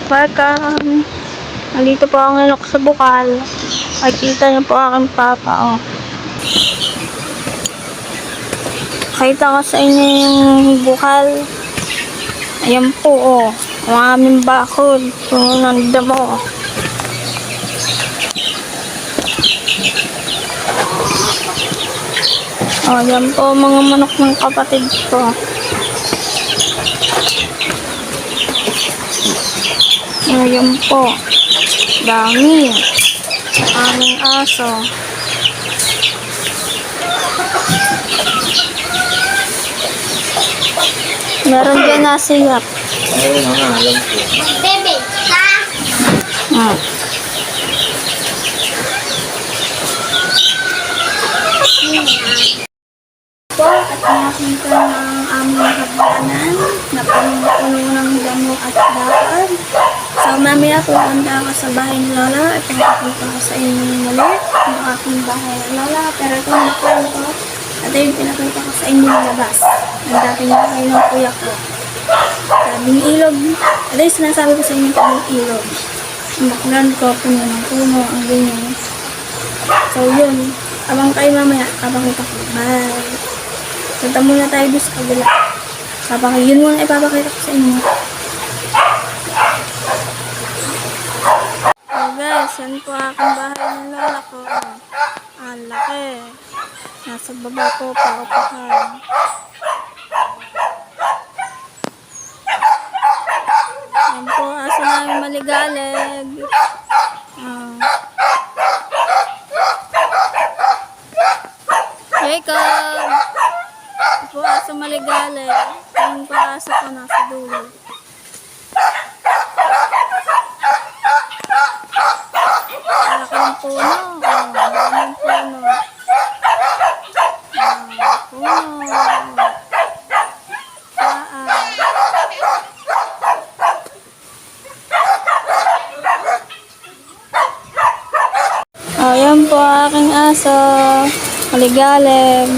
Welcome! Nandito po ang anak sa bukal. Makikita niyo po aking papa, oh. Kita ko sa inyo yung bukal. Ayan po, oh. Ang aming bakod. Puno ng damo. Oh, yan po mga manok ng kapatid ko. Ayan po. Dami. Aming aso. Meron dyan nasiyap. Ayun nga, alam ko. Bebe, ha? Po, at nakita ng aming hagdanan na puno ng damo at bakal. So, mamaya pupunta ako sa bahay ni Lola at pinapakita ko sa inyo muli ang aking bahay ni Lola. Pero ito na ko at yung pinakita ko sa inyo yung labas. Ang dating bahay ng kuya ko. Tabing ilog. At yung sinasabi ko sa inyo tabing ilog. Ang background ko, puno ng puno, ang ganyan. So, yun. Abang kayo mamaya, papakita ko. Bye! Punta muna tayo doon sa kabila. Yun muna ipapakita ko sa inyo. So guys, yan po aking bahay ng lola ko. Ang laki. Nasa baba po, paupahan. Yan po, aso namin maligalig. Jacob! Yan po aso maligalig. Yan po aso ko nasa dulo. Malaki ng puno. Daming puno. Puno. Ayan po aking aso. Maligalig.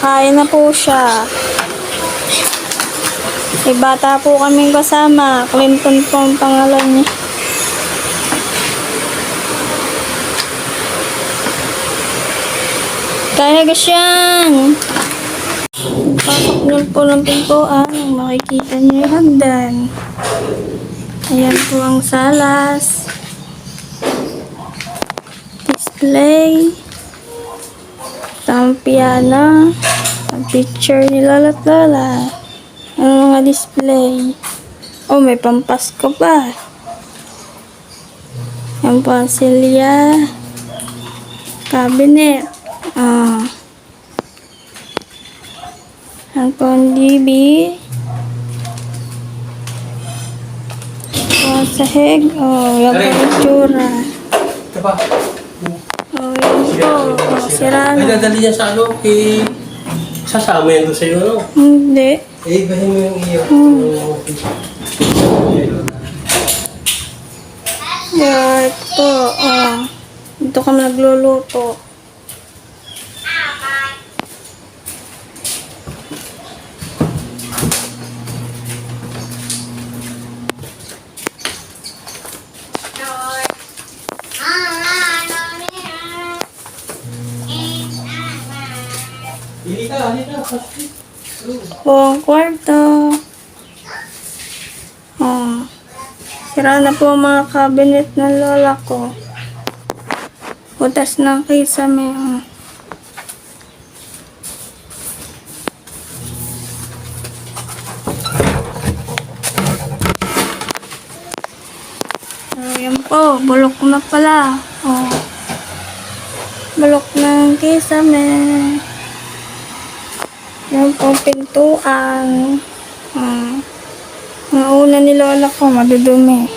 Kain na po siya. May bata po kaming kasama. Clinton po ang pangalan niya. Kaya gasyan. Pasok niyo po ng pintuan. Makikita niyo yung hagdan. Ayan po ang salas. Display. Ang piano. Ang picture ni Lola at Lola. Ang mga display. Oh, may pampasko pa. Yan po ang silya. Cabinet. Yan po ang TV. Ang sahig. Oh, yan po ang itsura. Oh, yan po. Oh, sira Ay, na. dadali niya sa ano, sasama yan doon sa'yo, ano? Hindi. Eh, ibahin mo yung iyo. Yeah, ito. Dito kami nagluluto. Halika. Buong kwarto. Sira na po ang mga cabinet ng lola ko. Butas ng kisame. Yan po, bulok na pala. Bulok ng kisame. Yan po pintuan. Ang una ni lola ko, madudumi.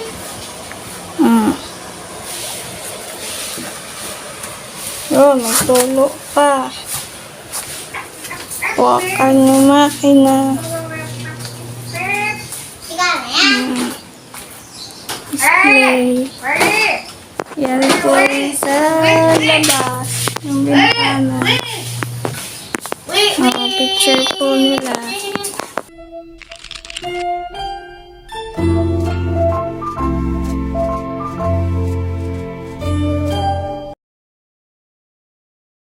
May tulo pa. Wakan yung makina. Display. Yan po sa labas. Yung bintana. Picture po nila.